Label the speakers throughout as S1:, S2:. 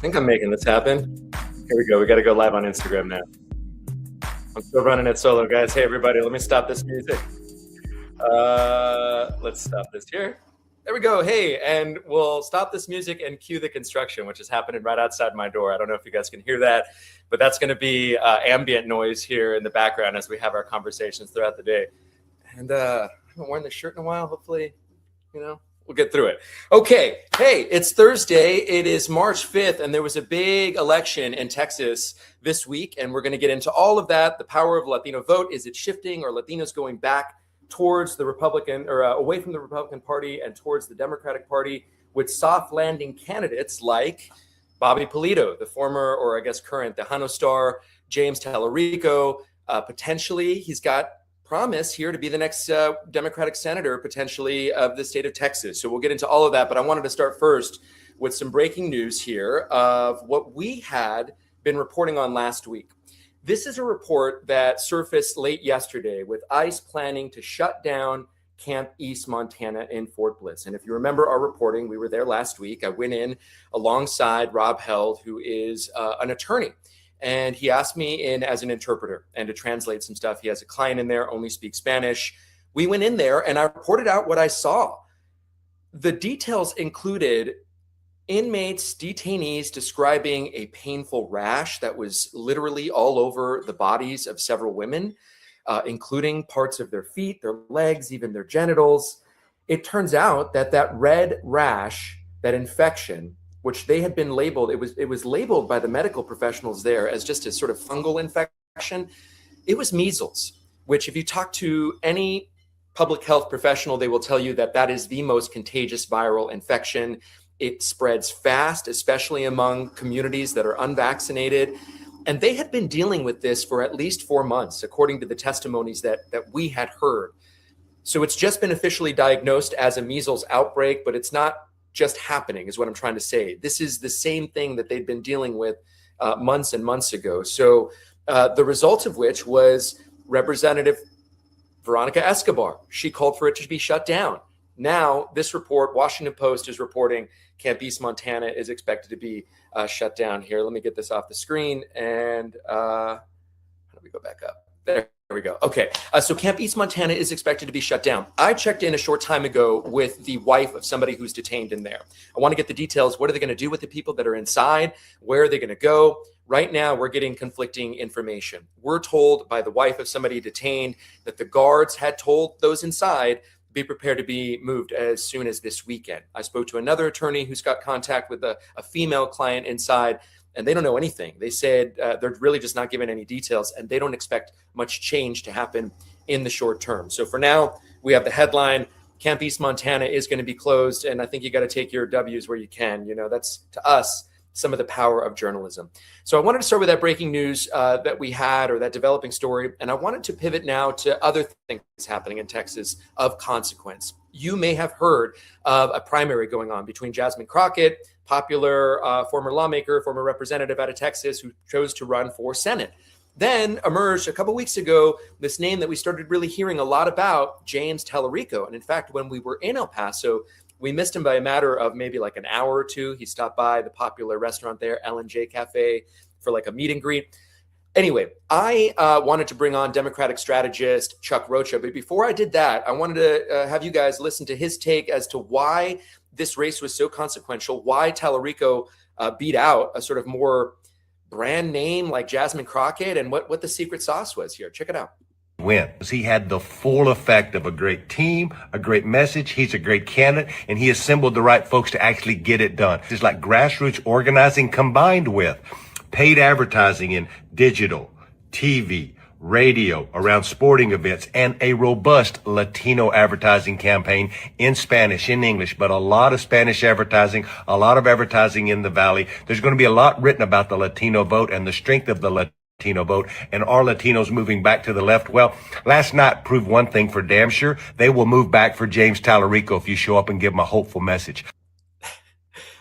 S1: think I'm making this happen. Here we go. We got to go live on Instagram now. I'm still running it solo, guys. Hey, everybody, let me stop this music. Let's stop this here. There we go. Hey, and we'll stop this music and cue the construction, which is happening right outside my door. I don't know if you guys can hear that, but that's going to be ambient noise here in the background as we have our conversations throughout the day. And I haven't worn this shirt in a while. Hopefully, we'll get through it. Okay. Hey, it's Thursday. It is March 5th, and there was a big election in Texas this week, and we're going to get into all of that. The power of Latino vote. Is it shifting? Or Latinos going back towards the Republican or away from the Republican Party and towards the Democratic Party with soft landing candidates like Bobby Pulido, the former, or I guess current, the Tejano star, James Talarico. Potentially, he's got promise here to be the next Democratic senator, potentially, of the state of Texas. So we'll get into all of that. But I wanted to start first with some breaking news here of what we had been reporting on last week. This is a report that surfaced late yesterday with ICE planning to shut down Camp East Montana in Fort Bliss. And if you remember our reporting, we were there last week. I went in alongside Rob Held, who is an attorney. And he asked me in as an interpreter and to translate some stuff. He has a client in there, only speaks Spanish. We went in there and I reported out what I saw. The details included inmates, detainees describing a painful rash that was literally all over the bodies of several women, including parts of their feet, their legs, even their genitals. It turns out that that red rash, that infection, which they had been labeled, it was labeled by the medical professionals there as just a sort of fungal infection. It was measles, which if you talk to any public health professional, they will tell you that that is the most contagious viral infection. It spreads fast, especially among communities that are unvaccinated. And they had been dealing with this for at least 4 months, according to the testimonies that we had heard. So it's just been officially diagnosed as a measles outbreak, but it's not just happening, is what I'm trying to say. This is the same thing that they'd been dealing with months and months ago. So the result of which was Representative Veronica Escobar. She called for it to be shut down. Now, this report, Washington Post is reporting Camp East Montana is expected to be shut down here. Let me get this off the screen. And how do we go back up? There we go. Okay. So Camp East Montana is expected to be shut down. I checked in a short time ago with the wife of somebody who's detained in there. I want to get the details. What are they going to do with the people that are inside? Where are they going to go? Right now, we're getting conflicting information. We're told by the wife of somebody detained that the guards had told those inside be prepared to be moved as soon as this weekend. I spoke to another attorney who's got contact with a female client inside, and they don't know anything. They said they're really just not given any details, and they don't expect much change to happen in the short term. So for now, we have the headline, Camp East Montana is going to be closed, and I think you got to take your W's where you can. That's, to us, some of the power of journalism. So I wanted to start with that breaking news that we had, or that developing story. And I wanted to pivot now to other things happening in Texas of consequence. You may have heard of a primary going on between Jasmine Crockett, popular former lawmaker, former representative out of Texas, who chose to run for Senate. Then emerged a couple weeks ago this name that we started really hearing a lot about, James Talarico. And in fact, when we were in El Paso, we missed him by a matter of maybe like an hour or two. He stopped by the popular restaurant there, L&J Cafe, for like a meet and greet. Anyway, I wanted to bring on Democratic strategist Chuck Rocha. But before I did that, I wanted to have you guys listen to his take as to why this race was so consequential, why Talarico beat out a sort of more brand name like Jasmine Crockett, and what the secret sauce was here. Check it out.
S2: Wins. He had the full effect of a great team, a great message. He's a great candidate, and he assembled the right folks to actually get it done. It's like grassroots organizing combined with paid advertising in digital, TV, radio, around sporting events, and a robust Latino advertising campaign in Spanish, in English, but a lot of Spanish advertising, a lot of advertising in the Valley. There's going to be a lot written about the Latino vote and the strength of the Latino vote, and are Latinos moving back to the left? Well, last night proved one thing for damn sure. They will move back for James Talarico if you show up and give them a hopeful message.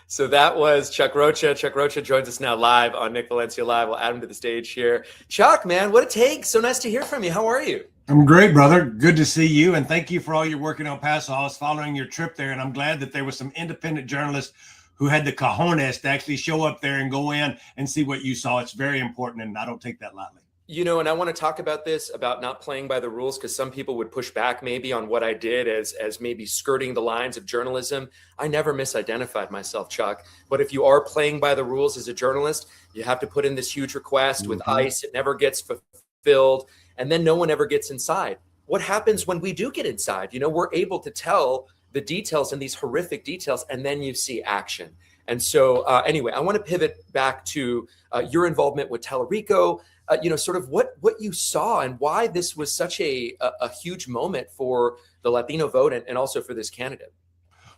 S1: So that was Chuck Rocha. Chuck Rocha joins us now live on Nick Valencia Live. We'll add him to the stage here. Chuck, man, what a take. So nice to hear from you. How are you?
S3: I'm great, brother. Good to see you. And thank you for all your work in El Paso. I was following your trip there, and I'm glad that there were some independent journalists who had the cojones to actually show up there and go in and see what you saw. It's very important, and I don't take that lightly.
S1: You know, and I want to talk about this, about not playing by the rules, because some people would push back maybe on what I did as maybe skirting the lines of journalism. I never misidentified myself, Chuck. But if you are playing by the rules as a journalist, you have to put in this huge request with ICE. It never gets fulfilled. And then no one ever gets inside. What happens when we do get inside? You know, we're able to tell the details and these horrific details, and then you see action. And so anyway, I want to pivot back to your involvement with Talarico. You know, sort of what you saw and why this was such a huge moment for the Latino vote and also for this candidate.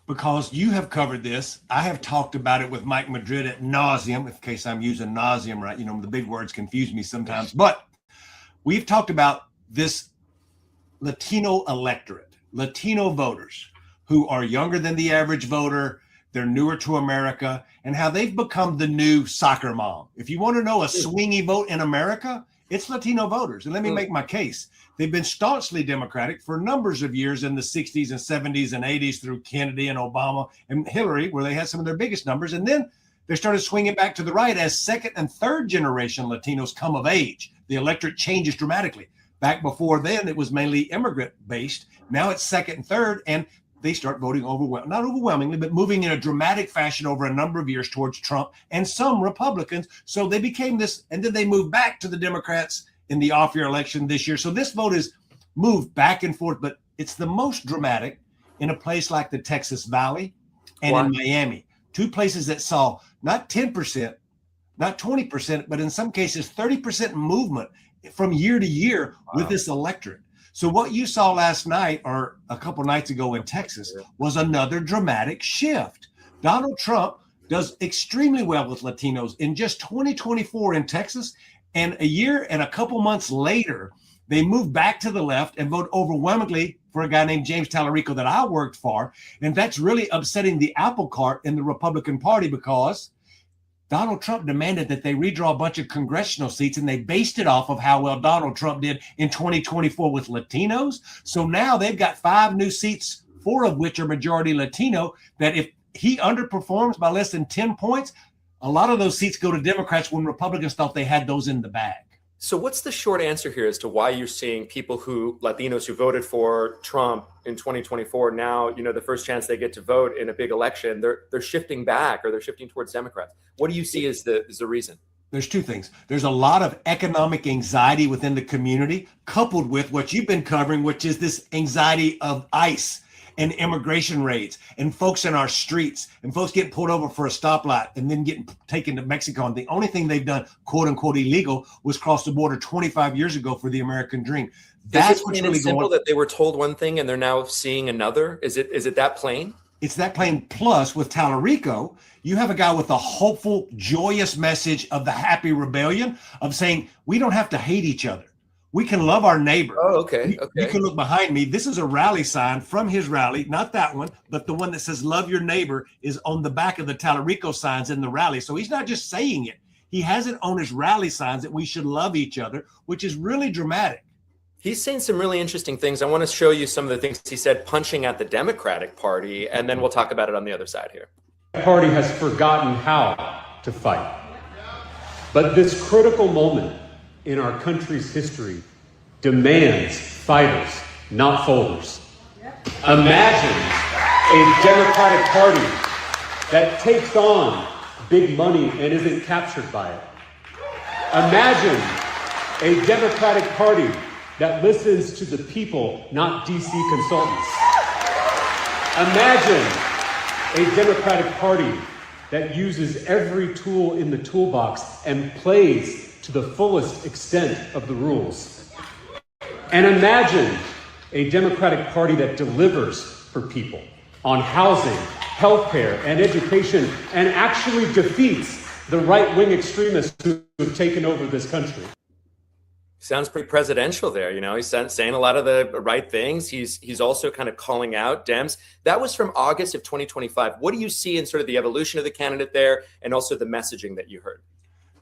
S3: Because you have covered this. I have talked about it with Mike Madrid at nauseum, in case I'm using nauseum right. You know, the big words confuse me sometimes. But we've talked about this Latino electorate, Latino voters who are younger than the average voter. They're newer to America, and how they've become the new soccer mom. If you want to know a swingy vote in America, it's Latino voters. And let me make my case. They've been staunchly Democratic for numbers of years in the 60s and 70s and 80s through Kennedy and Obama and Hillary, where they had some of their biggest numbers. And then they started swinging back to the right as second and third generation Latinos come of age. The electorate changes dramatically. Back before then, it was mainly immigrant based. Now it's second and third. And they start voting not overwhelmingly, but moving in a dramatic fashion over a number of years towards Trump and some Republicans. So they became this, and then they moved back to the Democrats in the off-year election this year. So this vote is moved back and forth, but it's the most dramatic in a place like the Texas Valley and in Miami, two places that saw not 10%, not 20%, but in some cases 30% movement from year to year with this electorate. So what you saw last night or a couple nights ago in Texas was another dramatic shift. Donald Trump does extremely well with Latinos in just 2024 in Texas. And a year and a couple months later, they move back to the left and vote overwhelmingly for a guy named James Talarico that I worked for. And that's really upsetting the apple cart in the Republican Party because Donald Trump demanded that they redraw a bunch of congressional seats, and they based it off of how well Donald Trump did in 2024 with Latinos. So now they've got 5 new seats, 4 of which are majority Latino, that if he underperforms by less than 10 points, a lot of those seats go to Democrats when Republicans thought they had those in the bag.
S1: So what's the short answer here as to why you're seeing Latinos who voted for Trump in 2024 now, you know, the first chance they get to vote in a big election, they're shifting back or they're shifting towards Democrats? What do you see as the reason?
S3: There's 2 things. There's a lot of economic anxiety within the community, coupled with what you've been covering, which is this anxiety of ICE and immigration raids and folks in our streets and folks getting pulled over for a stoplight and then getting taken to Mexico. And the only thing they've done, quote unquote, illegal was cross the border 25 years ago for the American dream. That's what's really
S1: simple that they were told one thing and they're now seeing another. Is it that plain?
S3: It's that plain. Plus, with Talarico, you have a guy with a hopeful, joyous message of the happy rebellion of saying we don't have to hate each other. We can love our neighbor.
S1: Oh, okay.
S3: You can look behind me. This is a rally sign from his rally, not that one, but the one that says love your neighbor is on the back of the Talarico signs in the rally. So he's not just saying it. He has it on his rally signs that we should love each other, which is really dramatic.
S1: He's saying some really interesting things. I want to show you some of the things he said punching at the Democratic Party, and then we'll talk about it on the other side here.
S4: The party has forgotten how to fight. But this critical moment in our country's history demands fighters, not folders. Imagine a Democratic Party that takes on big money and isn't captured by it. Imagine a Democratic Party that listens to the people, not DC consultants. Imagine a Democratic Party that uses every tool in the toolbox and plays to the fullest extent of the rules. And imagine a Democratic Party that delivers for people on housing, healthcare, and education, and actually defeats the right-wing extremists who have taken over this country.
S1: Sounds pretty presidential there. You know, he's saying a lot of the right things. He's also kind of calling out Dems. That was from August of 2025. What do you see in sort of the evolution of the candidate there and also the messaging that you heard?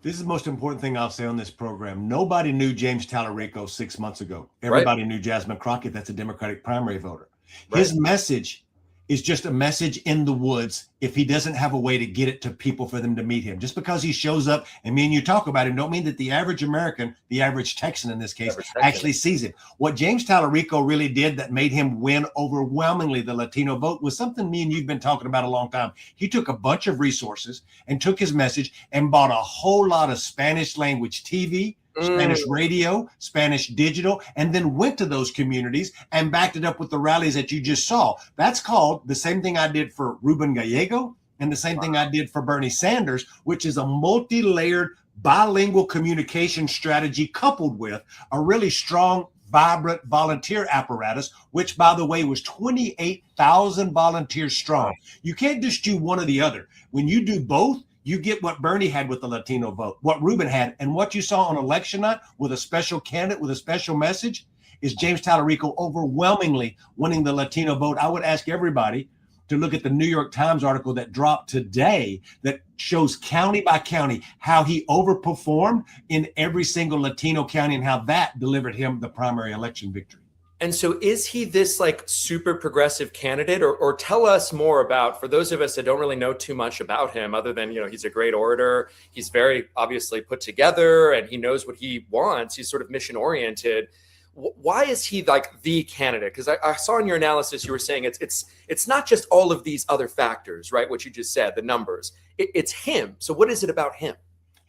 S3: This is the most important thing I'll say on this program. Nobody knew James Talarico 6 months ago. Everybody knew Jasmine Crockett. That's a Democratic primary voter. His message is just a message in the woods if he doesn't have a way to get it to people for them to meet him. Just because he shows up and me and you talk about him don't mean that the average American, the average Texan in this case, actually sees him. What James Talarico really did that made him win overwhelmingly the Latino vote was something me and you've been talking about a long time. He took a bunch of resources and took his message and bought a whole lot of Spanish language TV, Spanish radio, Spanish digital, and then went to those communities and backed it up with the rallies that you just saw. That's called the same thing I did for Ruben Gallego and the same thing I did for Bernie Sanders, which is a multi-layered bilingual communication strategy coupled with a really strong, vibrant volunteer apparatus, which, by the way, was 28,000 volunteers strong. You can't just do one or the other. When you do both, you get what Bernie had with the Latino vote, what Ruben had, and what you saw on election night with a special candidate with a special message is James Talarico overwhelmingly winning the Latino vote. I would ask everybody to look at the New York Times article that dropped today that shows county by county how he overperformed in every single Latino county and how that delivered him the primary election victory.
S1: And so is he this like super progressive candidate, or tell us more about, for those of us that don't really know too much about him, other than, he's a great orator. He's very obviously put together and he knows what he wants. He's sort of mission oriented. Why is he like the candidate? Because I saw in your analysis, you were saying it's not just all of these other factors, right? What you just said, the numbers, it's him. So what is it about him?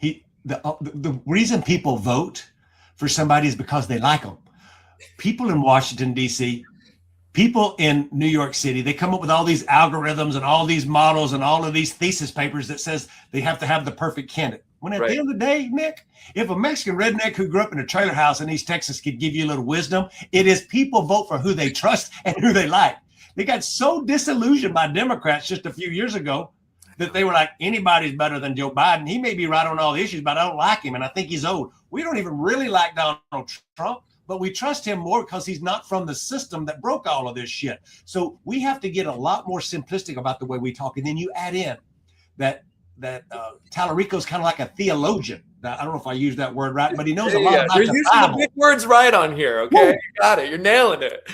S3: The reason people vote for somebody is because they like them. People in Washington, D.C., people in New York City, they come up with all these algorithms and all these models and all of these thesis papers that says they have to have the perfect candidate. When at the end of the day, Nick, if a Mexican redneck who grew up in a trailer house in East Texas could give you a little wisdom, it is people vote for who they trust and who they like. They got so disillusioned by Democrats just a few years ago that they were like, anybody's better than Joe Biden. He may be right on all the issues, but I don't like him, and I think he's old. We don't even really like Donald Trump, but we trust him more because he's not from the system that broke all of this shit. So we have to get a lot more simplistic about the way we talk. And then you add in that Talarico's kind of like a theologian. Now, I don't know if I used that word right, but he knows a lot about
S1: You're
S3: the
S1: using
S3: Bible.
S1: the big words right on here, okay? You got it. You're nailing it.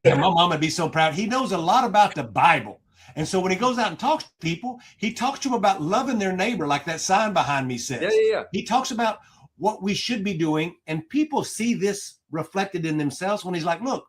S3: My mom would be so proud. He knows a lot about the Bible. And so when he goes out and talks to people, he talks to them about loving their neighbor, like that sign behind me says.
S1: Yeah.
S3: He talks about what we should be doing, and people see this reflected in themselves when he's like, look,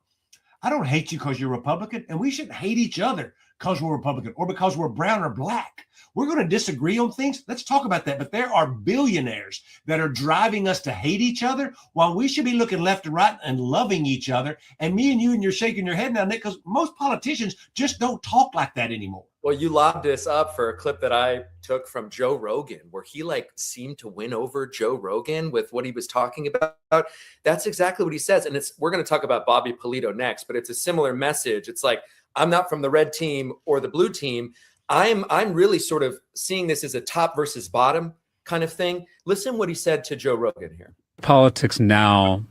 S3: I don't hate you because you're Republican, and we shouldn't hate each other because we're Republican or because we're brown or black. We're going to disagree on things. Let's talk about that. But there are billionaires that are driving us to hate each other while we should be looking left and right and loving each other. And me and you're shaking your head now, Nick, because most politicians just don't talk like that anymore.
S1: Well, you lobbed this up for a clip that I took from Joe Rogan, where he seemed to win over Joe Rogan with what he was talking about. That's exactly what he says. And we're going to talk about Bobby Pulido next, but it's a similar message. It's like, I'm not from the red team or the blue team. I'm really sort of seeing this as a top versus bottom kind of thing. Listen what he said to Joe Rogan here.
S4: Politics now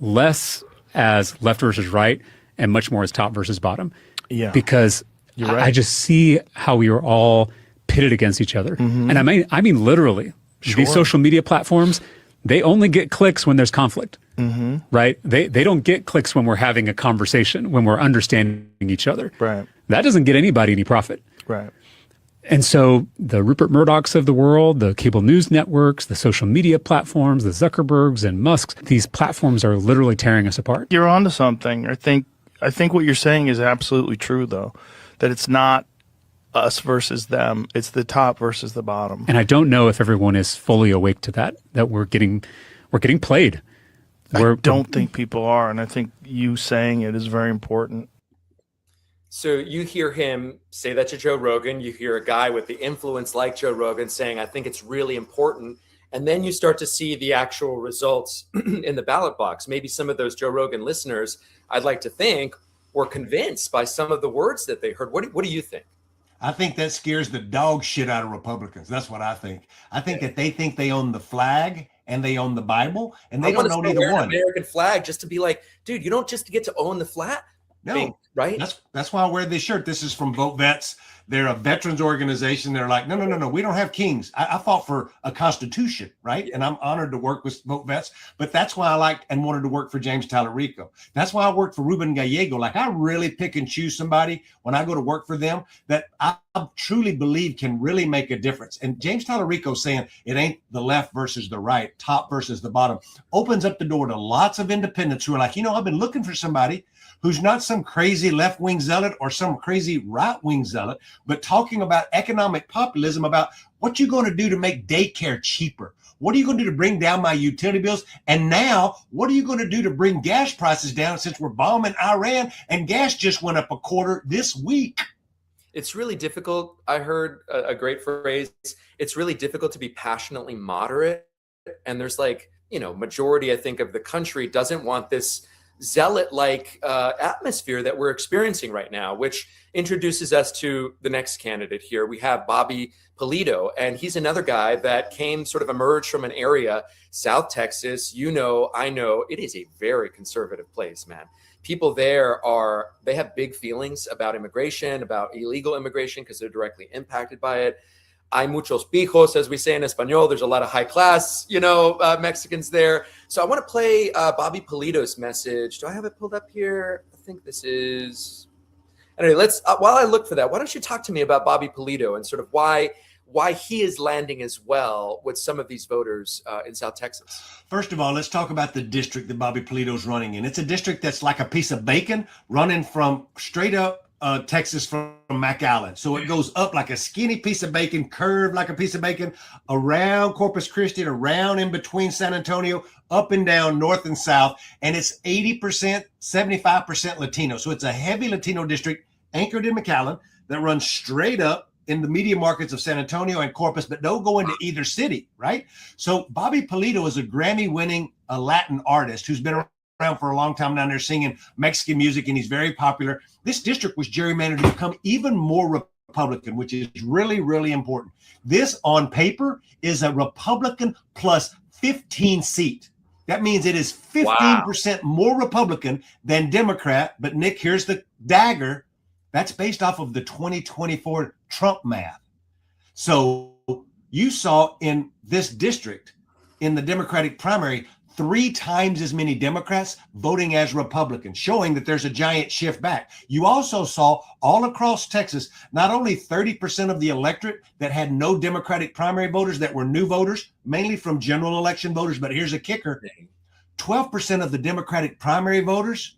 S4: less as left versus right and much more as top versus bottom. Yeah. Because you're right. I just see how we are all pitted against each other. Mm-hmm. And I mean literally. Sure. These social media platforms, they only get clicks when there's conflict. Mm-hmm. Right? They don't get clicks when we're having a conversation, when we're understanding each other. Right. That doesn't get anybody any profit. Right. And so the Rupert Murdochs of the world, the cable news networks, the social media platforms, the Zuckerbergs and Musks, these platforms are literally tearing us apart.
S5: You're onto something. I think what you're saying is absolutely true, though, that it's not us versus them. It's the top versus the bottom.
S4: And I don't know if everyone is fully awake to that we're getting played.
S5: I don't think people are. And I think you saying it is very important.
S1: So you hear him say that to Joe Rogan. You hear a guy with the influence like Joe Rogan saying, I think it's really important. And then you start to see the actual results in the ballot box. Maybe some of those Joe Rogan listeners, I'd like to think, were convinced by some of the words that they heard. What do you think?
S3: I think that scares the dog shit out of Republicans. That's what I think. I think that they think they own the flag and they own the Bible, and they don't own either one.
S1: American flag, just to be like, dude, you don't just get to own the flag.
S3: No,
S1: right?
S3: That's why I wear this shirt. This is from Vote Vets. They're a veterans organization. They're like, no. We don't have kings. I fought for a constitution, right? And I'm honored to work with Vote Vets. But that's why I liked and wanted to work for James Talarico. That's why I worked for Ruben Gallego. Like, I really pick and choose somebody when I go to work for them that I truly believe can really make a difference. And James Talarico saying it ain't the left versus the right, top versus the bottom, opens up the door to lots of independents who are like, I've been looking for somebody who's not some crazy left-wing zealot or some crazy right-wing zealot, but talking about economic populism, about what you're going to do to make daycare cheaper. What are you going to do to bring down my utility bills? And now, what are you going to do to bring gas prices down since we're bombing Iran and gas just went up a quarter this week?
S1: It's really difficult. I heard a great phrase. It's really difficult to be passionately moderate. And there's majority, I think, of the country doesn't want this zealot-like atmosphere that we're experiencing right now, which introduces us to the next candidate here. We have Bobby Pulido, and he's another guy that emerged from an area, South Texas. I know it is a very conservative place, man. People there they have big feelings about immigration, about illegal immigration, because they're directly impacted by it. Hay muchos pijos, as we say in Espanol. There's a lot of high class, Mexicans there. So I want to play Bobby Pulido's message. Do I have it pulled up here? I think this is. Anyway, let's. While I look for that, why don't you talk to me about Bobby Pulido and sort of why he is landing as well with some of these voters in South Texas?
S3: First of all, let's talk about the district that Bobby Pulido's running in. It's a district that's like a piece of bacon running from straight up Texas from McAllen. So it goes up like a skinny piece of bacon, curved like a piece of bacon, around Corpus Christi, around in between San Antonio, up and down, north and south. And it's 80%, 75% Latino. So it's a heavy Latino district anchored in McAllen that runs straight up in the media markets of San Antonio and Corpus, but don't go into either city, right? So Bobby Pulido is a Grammy-winning Latin artist who's been around for a long time down there singing Mexican music, and he's very popular. This district was gerrymandered to become even more Republican, which is really, really important. This, on paper, is a Republican plus 15 seat. That means it is 15% more Republican than Democrat. But Nick, here's the dagger. That's based off of the 2024 Trump math. So you saw in this district, in the Democratic primary, 3 times as many Democrats voting as Republicans, showing that there's a giant shift back. You also saw all across Texas, not only 30% of the electorate that had no Democratic primary voters that were new voters, mainly from general election voters, but here's a kicker. 12% of the Democratic primary voters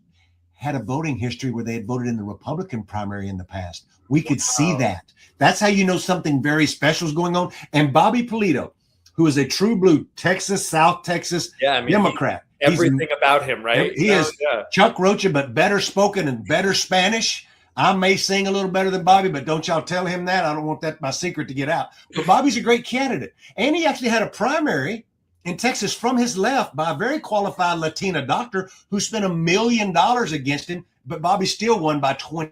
S3: had a voting history where they had voted in the Republican primary in the past. We could see that. That's how you know something very special is going on. And Bobby Pulido, who is a true blue Texas, South Texas Democrat.
S1: Everything about him, right?
S3: He is Chuck Rocha, but better spoken and better Spanish. I may sing a little better than Bobby, but don't y'all tell him that. I don't want that my secret to get out. But Bobby's a great candidate. And he actually had a primary in Texas from his left by a very qualified Latina doctor who spent $1 million against him, but Bobby still won by 20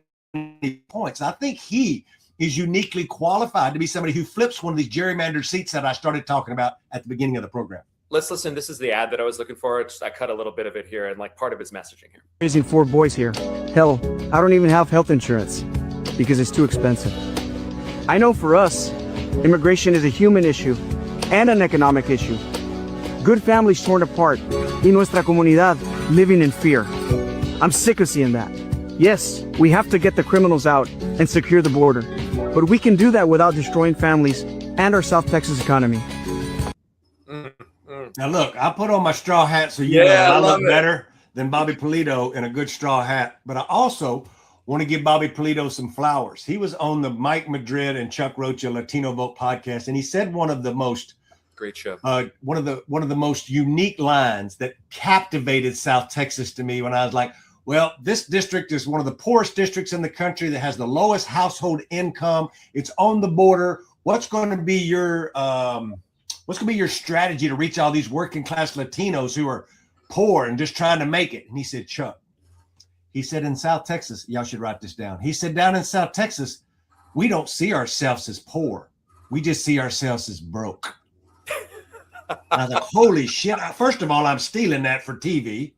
S3: points. I think he is uniquely qualified to be somebody who flips one of these gerrymandered seats that I started talking about at the beginning of the program.
S1: Let's listen. This is the ad that I was looking for. I cut a little bit of it here and part of his messaging here.
S6: Raising 4 boys here. Hell, I don't even have health insurance because it's too expensive. I know for us, immigration is a human issue and an economic issue. Good families torn apart, y nuestra comunidad living in fear. I'm sick of seeing that. Yes, we have to get the criminals out and secure the border, but we can do that without destroying families and our South Texas economy.
S3: Now look, I put on my straw hat so you know I look better than Bobby Pulido in a good straw hat, but I also want to give Bobby Pulido some flowers. He was on the Mike Madrid and Chuck Rocha Latino Vote podcast, and he said one of the most
S1: great show.
S3: One of the most unique lines that captivated South Texas to me when I was like, well, this district is one of the poorest districts in the country that has the lowest household income. It's on the border. What's going to be your strategy to reach all these working class Latinos who are poor and just trying to make it? And he said, Chuck, he said, in South Texas, y'all should write this down. He said, down in South Texas, we don't see ourselves as poor. We just see ourselves as broke. I was like, holy shit. First of all, I'm stealing that for TV.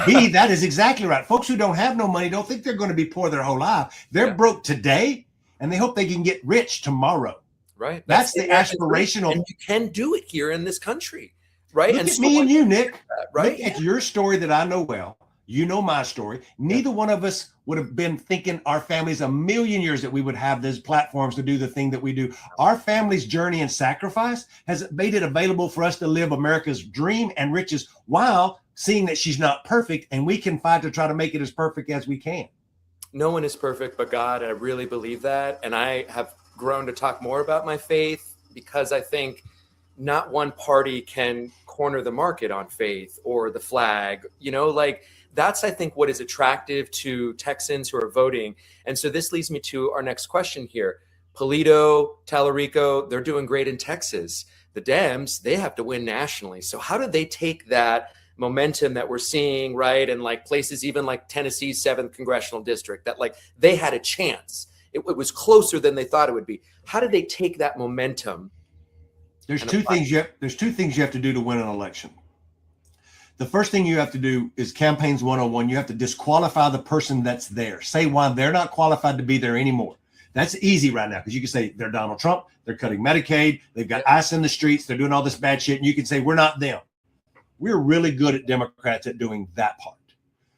S3: B, that is exactly right. Folks who don't have no money don't think they're going to be poor their whole life. They're broke today, and they hope they can get rich tomorrow.
S1: Right.
S3: That's the aspirational.
S1: And you can do it here in this country, right?
S3: Look
S1: And
S3: at me and you, Nick.
S1: right?
S3: Look at your story that I know well. You know my story. Neither one of us would have been thinking our families a million years that we would have these platforms to do the thing that we do. Our family's journey and sacrifice has made it available for us to live America's dream and riches while seeing that she's not perfect, and we can fight to try to make it as perfect as we can.
S1: No one is perfect but God. I really believe that. And I have grown to talk more about my faith because I think not one party can corner the market on faith or the flag, like that's, I think, what is attractive to Texans who are voting. And so this leads me to our next question here. Pulido, Talarico, they're doing great in Texas. The Dems, they have to win nationally. So how do they take that momentum that we're seeing, right? And like places even like Tennessee's 7th congressional district, that like they had a chance. It was closer than they thought it would be. How did they take that momentum?
S3: There's two things you have to do to win an election. The first thing you have to do is campaigns 101. You have to disqualify the person that's there. Say why they're not qualified to be there anymore. That's easy right now because you can say they're Donald Trump, they're cutting Medicaid, they've got ICE in the streets, they're doing all this bad shit, and you can say we're not them. We're really good at Democrats at doing that part.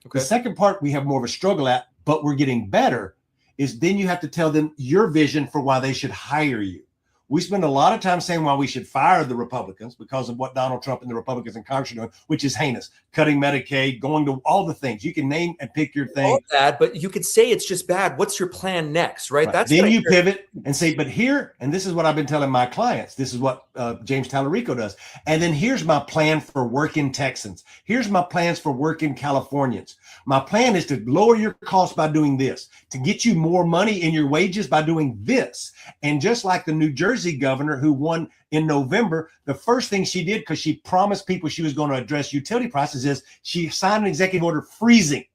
S3: Okay. The second part we have more of a struggle at, but we're getting better, is then you have to tell them your vision for why they should hire you. We spend a lot of time saying why we should fire the Republicans because of what Donald Trump and the Republicans in Congress are doing, which is heinous. Cutting Medicaid, going to all the things. You can name and pick your thing.
S1: All bad, but you could say it's just bad. What's your plan next, right? That's
S3: then you pivot and say, but here, and this is what I've been telling my clients. This is what James Talarico does. And then here's my plan for working Texans. Here's my plans for working Californians. My plan is to lower your costs by doing this, to get you more money in your wages by doing this. And just like the New Jersey governor who won in November, the first thing she did, because she promised people she was going to address utility prices, is she signed an executive order freezing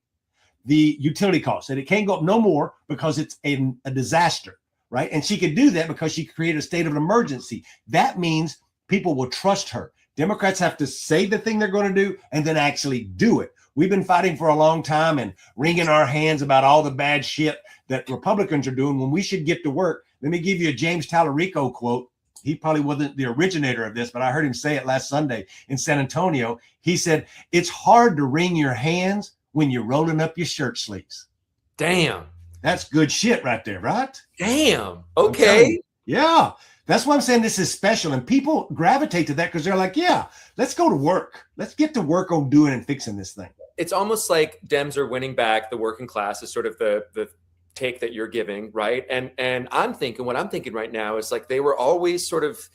S3: the utility costs. And it can't go up no more because it's a disaster, right? And she could do that because she created a state of an emergency. That means people will trust her. Democrats have to say the thing they're going to do and then actually do it. We've been fighting for a long time and wringing our hands about all the bad shit that Republicans are doing when we should get to work. Let me give you a James Talarico quote. He probably wasn't the originator of this, but I heard him say it last Sunday in San Antonio. He said, it's hard to wring your hands when you're rolling up your shirt sleeves.
S1: Damn.
S3: That's good shit right there, right?
S1: Damn. Okay.
S3: Yeah. That's why I'm saying this is special. And people gravitate to that because they're like, yeah, let's go to work. Let's get to work on doing and fixing this thing.
S1: It's almost like Dems are winning back the working class is sort of the take that you're giving, right? And I'm thinking, what I'm thinking right now is like they were always sort of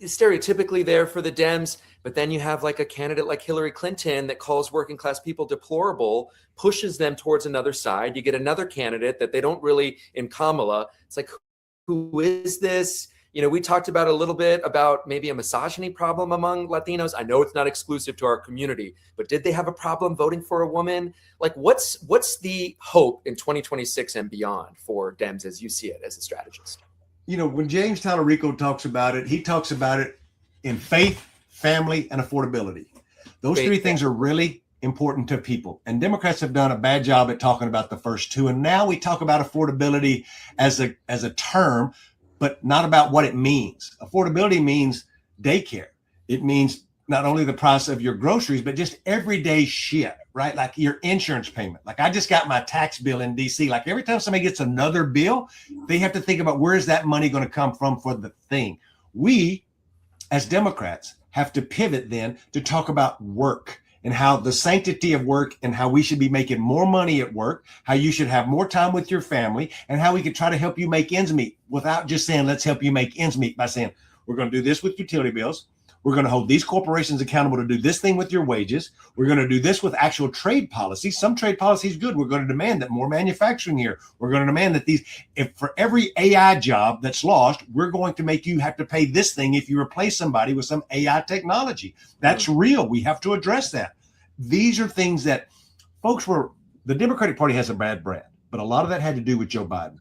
S1: stereotypically there for the Dems, but then you have like a candidate like Hillary Clinton that calls working class people deplorable, pushes them towards another side. You get another candidate that they don't really, in Kamala, it's like, who is this? We talked about a little bit about maybe a misogyny problem among Latinos. I know it's not exclusive to our community, but did they have a problem voting for a woman? Like what's the hope in 2026 and beyond for Dems as you see it as a strategist?
S3: When James Talarico talks about it, he talks about it in faith, family, and affordability. Those three things are really important to people. And Democrats have done a bad job at talking about the first two. And now we talk about affordability as a term, but not about what it means. Affordability means daycare. It means not only the price of your groceries, but just everyday shit, right? Like your insurance payment. Like I just got my tax bill in DC. Like every time somebody gets another bill, they have to think about where is that money going to come from for the thing. We, as Democrats, have to pivot then to talk about work and how the sanctity of work and how we should be making more money at work, how you should have more time with your family, and how we can try to help you make ends meet without just saying, let's help you make ends meet by saying, we're going to do this with utility bills. We're going to hold these corporations accountable to do this thing with your wages. We're going to do this with actual trade policy. Some trade policy is good. We're going to demand that more manufacturing here. We're going to demand that if for every AI job that's lost, we're going to make you have to pay this thing if you replace somebody with some AI technology. That's real. We have to address that. These are things that the Democratic Party has a bad brand, but a lot of that had to do with Joe Biden.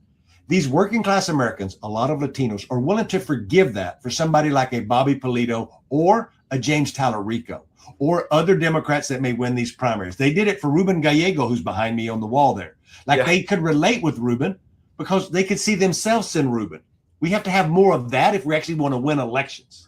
S3: These working class Americans, a lot of Latinos, are willing to forgive that for somebody like a Bobby Pulido or a James Talarico or other Democrats that may win these primaries. They did it for Ruben Gallego, who's behind me on the wall there. Like they could relate with Ruben because they could see themselves in Ruben. We have to have more of that if we actually want to win elections.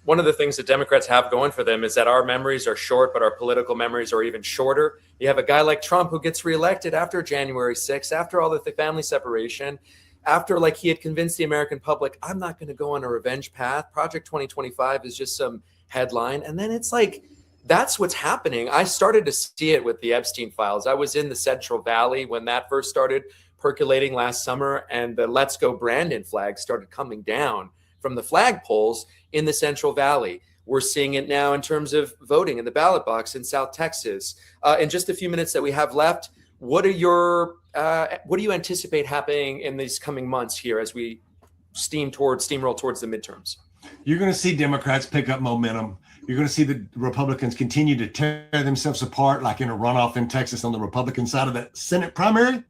S1: One of the things that Democrats have going for them is that our memories are short, but our political memories are even shorter. You have a guy like Trump who gets reelected after January 6th, after all the family separation, after like he had convinced the American public, I'm not going to go on a revenge path. Project 2025 is just some headline. And then it's like, that's what's happening. I started to see it with the Epstein files. I was in the Central Valley when that first started percolating last summer, and the Let's Go Brandon flag started coming down from the flagpoles in the Central Valley. We're seeing it now in terms of voting in the ballot box in South Texas. In just a few minutes that we have left, what do you anticipate happening in these coming months here as we steamroll towards the midterms?
S3: You're going to see Democrats pick up momentum. You're going to see the Republicans continue to tear themselves apart, like in a runoff in Texas on the Republican side of the Senate primary.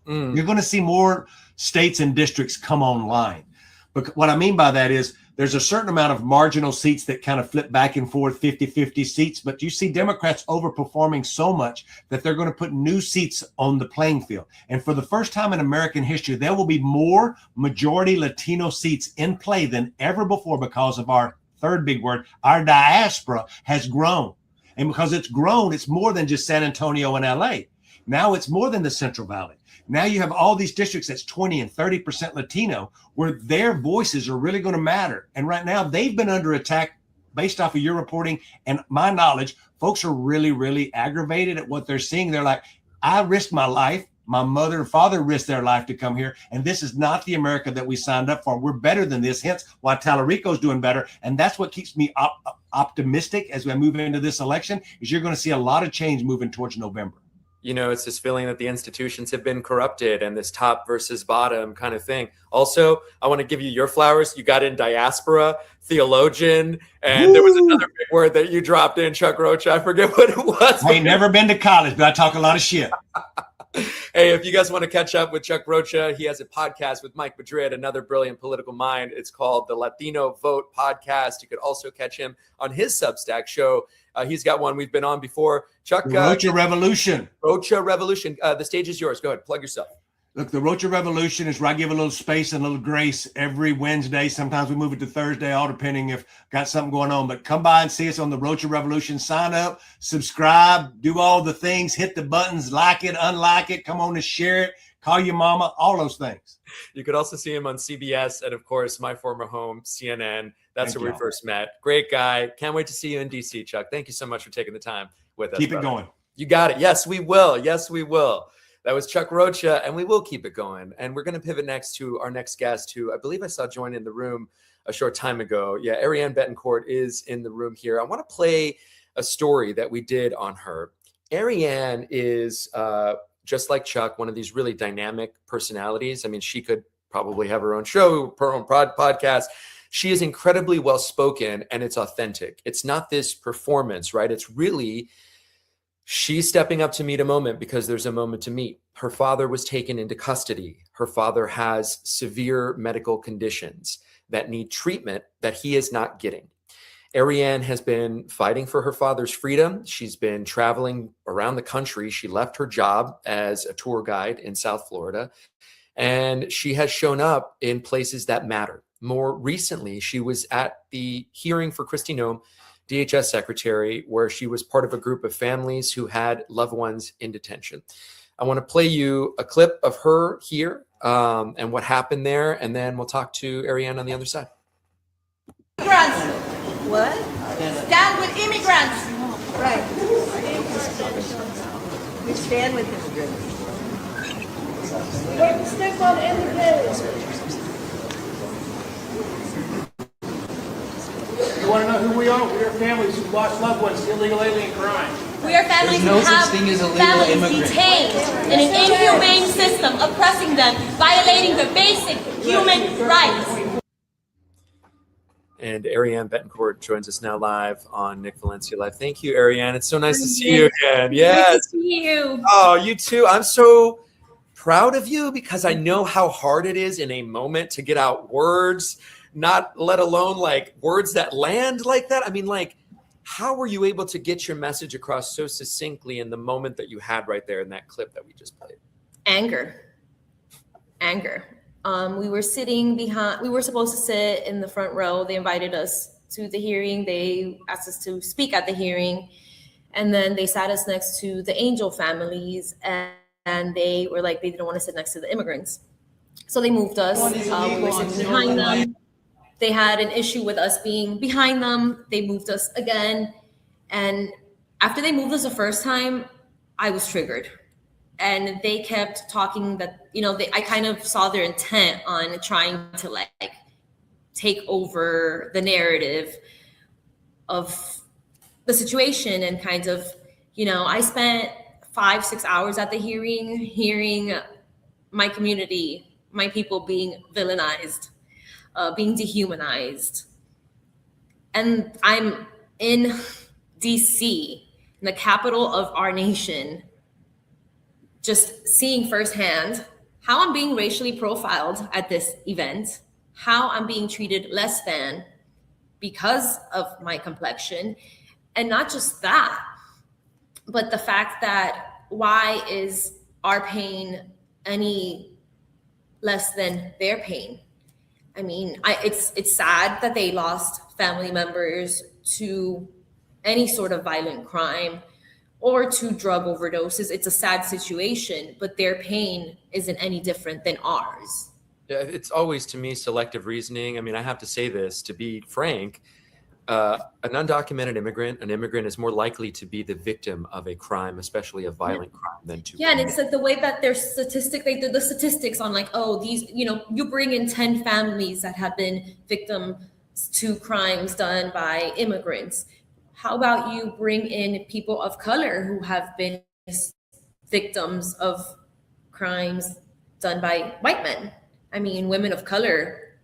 S3: You're going to see more states and districts come online. But what I mean by that is there's a certain amount of marginal seats that kind of flip back and forth, 50-50 seats. But you see Democrats overperforming so much that they're going to put new seats on the playing field. And for the first time in American history, there will be more majority Latino seats in play than ever before because of our third big word, our diaspora has grown. And because it's grown, it's more than just San Antonio and LA. Now it's more than the Central Valley. Now you have all these districts that's 20 and 30% Latino where their voices are really going to matter. And right now they've been under attack based off of your reporting and my knowledge. Folks are really, really aggravated at what they're seeing. They're like, I risked my life. My mother and father risked their life to come here. And this is not the America that we signed up for. We're better than this. Hence why Talarico's doing better. And that's what keeps me optimistic as we move into this election is you're going to see a lot of change moving towards November.
S1: You know, it's this feeling that the institutions have been corrupted and this top versus bottom kind of thing. Also, I want to give you your flowers. You got in diaspora, theologian, and there was another big word that you dropped in, Chuck Rocha. I forget what it was.
S3: I ain't never been to college, but I talk a lot of shit.
S1: Hey, if you guys want to catch up with Chuck Rocha, he has a podcast with Mike Madrid, another brilliant political mind. It's called the Latino Vote Podcast. You could also catch him on his Substack show. He's got one we've been on before. Chuck,
S3: Rocha Revolution.
S1: Rocha Revolution. The stage is yours. Go ahead. Plug yourself.
S3: Look, the Rocha Revolution is where I give a little space and a little grace every Wednesday. Sometimes we move it to Thursday, all depending if got something going on. But come by and see us on the Rocha Revolution. Sign up, subscribe, do all the things, hit the buttons, like it, unlike it, come on and share it, call your mama, all those things.
S1: You could also see him on CBS and, of course, my former home, CNN. That's where we first met. Great guy. Can't wait to see you in D.C., Chuck. Thank you so much for taking the time with us.
S3: Keep it going.
S1: You got it. Yes, we will. Yes, we will. That was Chuck Rocha, and we will keep it going. And we're going to pivot next to our next guest, who I believe I saw join in the room a short time ago. Yeah, Ariane Betancourt is in the room here. I want to play a story that we did on her. Ariane is, just like Chuck, one of these really dynamic personalities. I mean, she could probably have her own show, her own podcast. She is incredibly well-spoken, and it's authentic. It's not this performance, right? It's really... she's stepping up to meet a moment because there's a moment to meet. Her father was taken into custody. Her father has severe medical conditions that need treatment that he is not getting. Ariane has been fighting for her father's freedom. She's been traveling around the country. She left her job as a tour guide in South Florida, and she has shown up in places that matter. More recently, she was at the hearing for Kristi Noem, DHS secretary, where she was part of a group of families who had loved ones in detention. I want to play you a clip of her here and what happened there, and then we'll talk to Ariane on the other side.
S7: Immigrants. What? Stand with immigrants. Right. We stand with immigrants. Put the stick on immigrants.
S8: You want to know who we are? We are families who lost loved ones to illegal alien crime.
S7: We are families who have families detained in an inhumane system, oppressing them, violating their basic human rights.
S1: And Ariane Betancourt joins us now live on Nick Valencia Live. Thank you, Ariane. It's so nice to see you again. Yes.
S7: Nice to see you.
S1: Oh, you too. I'm so proud of you because I know how hard it is in a moment to get out words, not let alone like words that land like that. I mean, like How were you able to get your message across so succinctly in the moment that you had right there in that clip that we just played?
S7: Anger. We were sitting behind, we were supposed to sit in the front row. They invited us to the hearing. They asked us to speak at the hearing. And then they sat us next to the angel families, and they were like, they didn't want to sit next to the immigrants. So they moved us. We were sitting behind them. They had an issue with us being behind them. They moved us again. And after they moved us the first time, I was triggered. And they kept talking that, I kind of saw their intent on trying to like take over the narrative of the situation, and kind of, I spent 5-6 hours at the hearing my community, my people being villainized, being dehumanized. And I'm in DC, in the capital of our nation, just seeing firsthand how I'm being racially profiled at this event, how I'm being treated less than because of my complexion. And not just that, but the fact that why is our pain any less than their pain? I mean, it's sad that they lost family members to any sort of violent crime or to drug overdoses. It's a sad situation, but their pain isn't any different than ours.
S1: Yeah, it's always, to me, selective reasoning. I mean, I have to say this, to be frank, an undocumented immigrant, an immigrant is more likely to be the victim of a crime, especially a violent crime, than to.
S7: Yeah, and it's like the way that their they do the statistics on like, oh, these, you bring in 10 families that have been victims to crimes done by immigrants. How about you bring in people of color who have been victims of crimes done by white men? I mean, women of color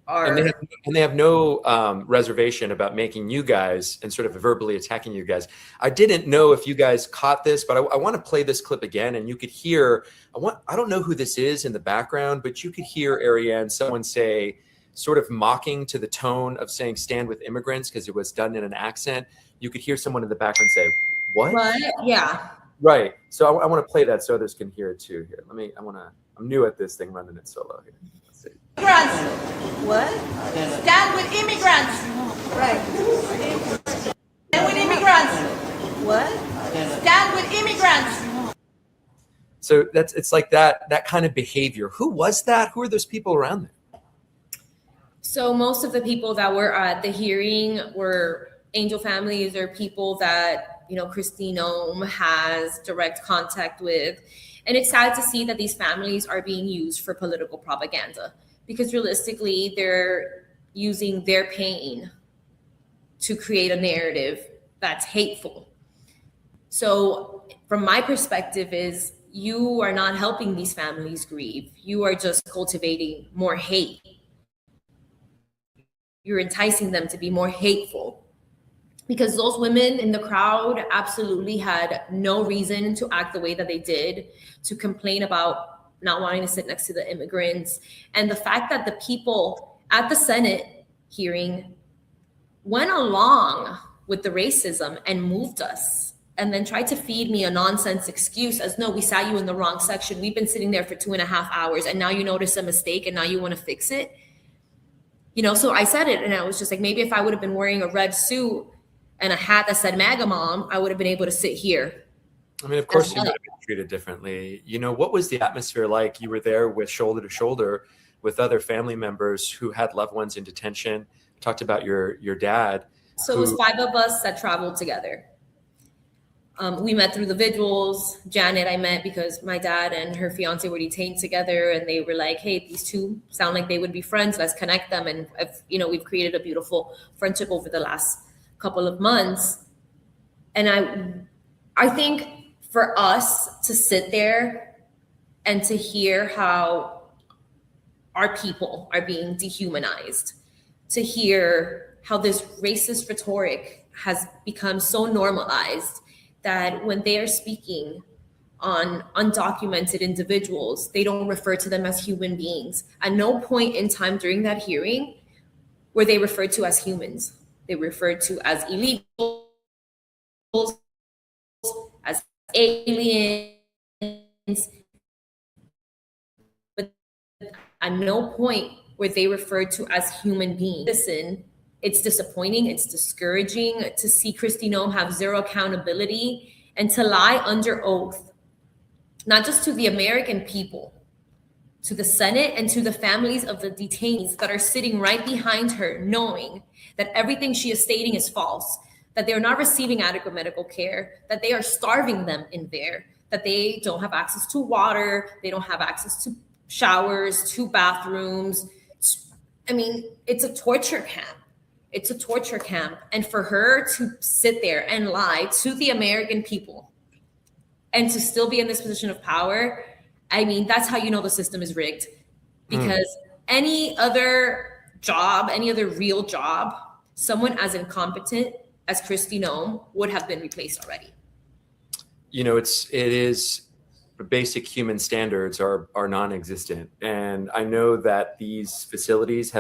S7: are.
S1: And they have no reservation about making you guys and sort of verbally attacking you guys. I didn't know if you guys caught this, but I want to play this clip again, and you could hear. I don't know who this is in the background, but you could hear, Ariane, someone say, sort of mocking to the tone of saying "stand with immigrants" because it was done in an accent. You could hear someone in the background say, "What?"
S7: What? Yeah.
S1: Right. So I want to play that so others can hear it too. Here, I'm new at this thing, running it solo here. Let's see.
S9: Immigrants. What? Stand with immigrants. Right. Stand with immigrants. What? Stand with immigrants.
S1: So it's like that kind of behavior. Who was that? Who are those people around there?
S7: So most of the people that were at the hearing were angel families or people that, Christine Ohm has direct contact with. And it's sad to see that these families are being used for political propaganda, because realistically, they're using their pain to create a narrative that's hateful. So from my perspective is, you are not helping these families grieve. You are just cultivating more hate. You're enticing them to be more hateful, because those women in the crowd absolutely had no reason to act the way that they did, to complain about not wanting to sit next to the immigrants. And the fact that the people at the Senate hearing went along with the racism and moved us, and then tried to feed me a nonsense excuse as, no, we sat you in the wrong section. We've been sitting there for 2.5 hours, and now you notice a mistake and now you want to fix it. So I said it, and I was just like, maybe if I would have been wearing a red suit and a hat that said MAGA Mom, I would have been able to sit here.
S1: I mean, of course you would have been treated differently. What was the atmosphere like? You were there with shoulder to shoulder with other family members who had loved ones in detention. Talked about your dad.
S7: So it was 5 of us that traveled together. We met through the vigils. Janet, I met because my dad and her fiance were detained together, and they were like, hey, these two sound like they would be friends. Let's connect them. And, we've created a beautiful friendship over the last couple of months. And I think for us to sit there and to hear how our people are being dehumanized, to hear how this racist rhetoric has become so normalized that when they are speaking on undocumented individuals, they don't refer to them as human beings. At no point in time during that hearing were they referred to as humans. They referred to as illegals, as aliens, but at no point were they referred to as human beings. Listen, it's disappointing, it's discouraging to see Kristi Noem have zero accountability and to lie under oath, not just to the American people, to the Senate and to the families of the detainees that are sitting right behind her, knowing that everything she is stating is false, that they're not receiving adequate medical care, that they are starving them in there, that they don't have access to water, they don't have access to showers, to bathrooms. I mean, it's a torture camp. It's a torture camp. And for her to sit there and lie to the American people and to still be in this position of power, I mean, that's how you know the system is rigged. Because any other job, any other real job, someone as incompetent as Kristi Noem would have been replaced already.
S1: You know, it is basic human standards are non-existent. And I know that these facilities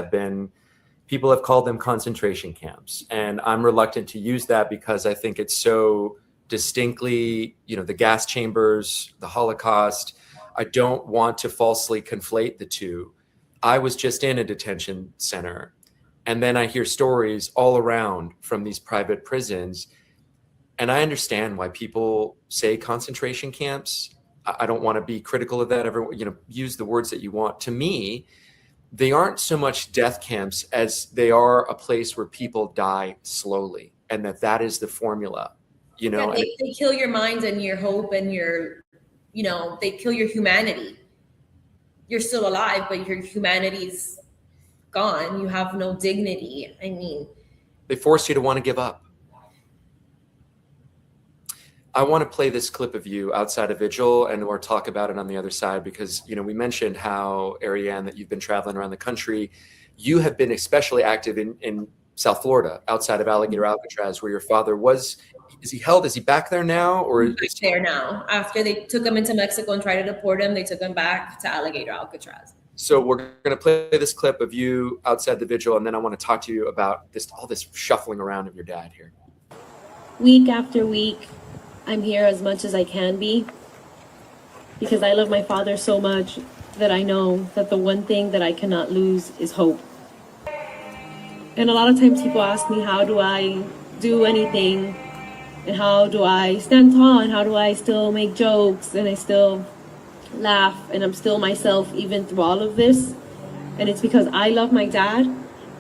S1: people have called them concentration camps. And I'm reluctant to use that because I think it's so distinctly, the gas chambers, the Holocaust. I don't want to falsely conflate the two. I was just in a detention center, and then I hear stories all around from these private prisons. And I understand why people say concentration camps. I don't want to be critical of that. Everyone, use the words that you want. To me, they aren't so much death camps as they are a place where people die slowly, and that is the formula.
S7: Yeah, they kill your mind and your hope and they kill your humanity. You're still alive, but your humanity's gone. You have no dignity. I mean,
S1: they force you to want to give up. I want to play this clip of you outside of Vigil or talk about it on the other side, because, we mentioned how, Ariane, that you've been traveling around the country. You have been especially active in South Florida, outside of Alligator Alcatraz, where your father was. Is he held? Is he back there now? Or
S7: he's there now. After they took him into Mexico and tried to deport him, they took him back to Alligator Alcatraz.
S1: So we're going to play this clip of you outside the Vigil, and then I want to talk to you about all this shuffling around of your dad here.
S10: Week after week, I'm here as much as I can be, because I love my father so much that I know that the one thing that I cannot lose is hope. And a lot of times people ask me, how do I do anything? And how do I stand tall? And how do I still make jokes? And I still laugh. And I'm still myself even through all of this. And it's because I love my dad.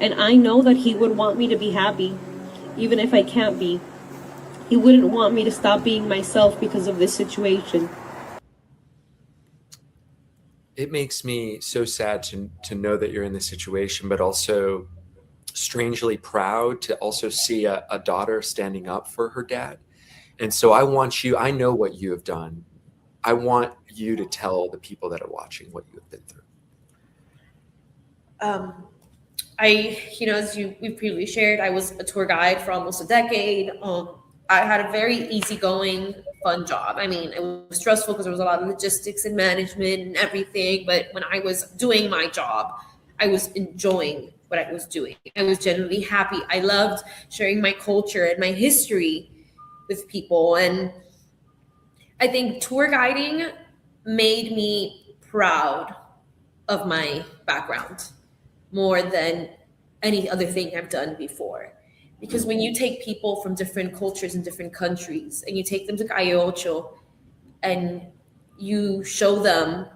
S10: And I know that he would want me to be happy, even if I can't be. He wouldn't want me to stop being myself because of this situation.
S1: It makes me so sad to know that you're in this situation, but also strangely proud to also see a daughter standing up for her dad. And so I know what you have done. I want you to tell the people that are watching what you have been through.
S7: As we've previously shared, I was a tour guide for almost a decade. I had a very easygoing, fun job. I mean, it was stressful because there was a lot of logistics and management and everything. But when I was doing my job, I was enjoying what I was doing. I was genuinely happy. I loved sharing my culture and my history with people. And I think tour guiding made me proud of my background more than any other thing I've done before. Because when you take people from different cultures and different countries and you take them to Calle Ocho and you show them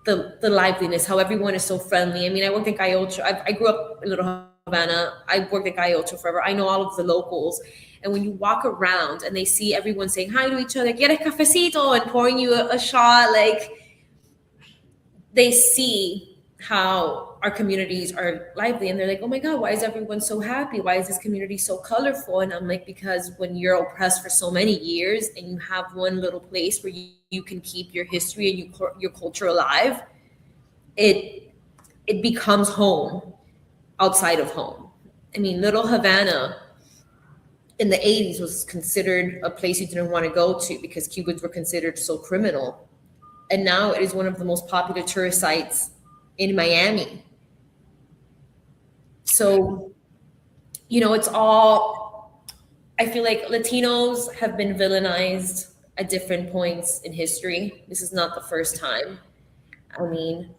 S7: the liveliness, how everyone is so friendly. I mean, I worked in Calle Ocho. I grew up in Little Havana. I worked in Calle Ocho forever. I know all of the locals. And when you walk around and they see everyone saying hi to each other, ¿Quieres cafecito? And pouring you a shot, they see how our communities are lively, and they're like, oh my God, why is everyone so happy? Why is this community so colorful? And I'm like, because when you're oppressed for so many years and you have one little place where you can keep your history and your culture alive, it becomes home outside of home. I mean, Little Havana in the 80s was considered a place you didn't want to go to because Cubans were considered so criminal. And now it is one of the most popular tourist sites in Miami. So it's all, I feel like Latinos have been villainized at different points in history. This is not the first time. I mean,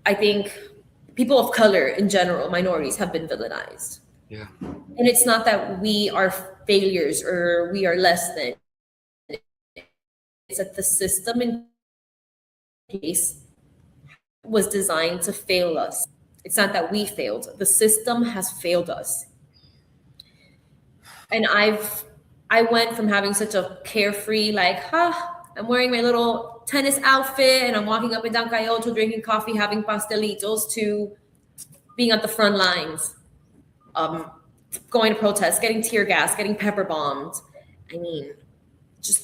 S7: I think people of color in general, minorities, have been villainized.
S1: Yeah.
S7: And it's not that we are failures or we are less than. It's that the system in place was designed to fail us. It's not that we failed. The system has failed us. And I went from having such a carefree, like, I'm wearing my little tennis outfit and I'm walking up and down Cayoto, drinking coffee, having pastelitos, to being at the front lines, going to protests, getting tear gas, getting pepper bombed. I mean,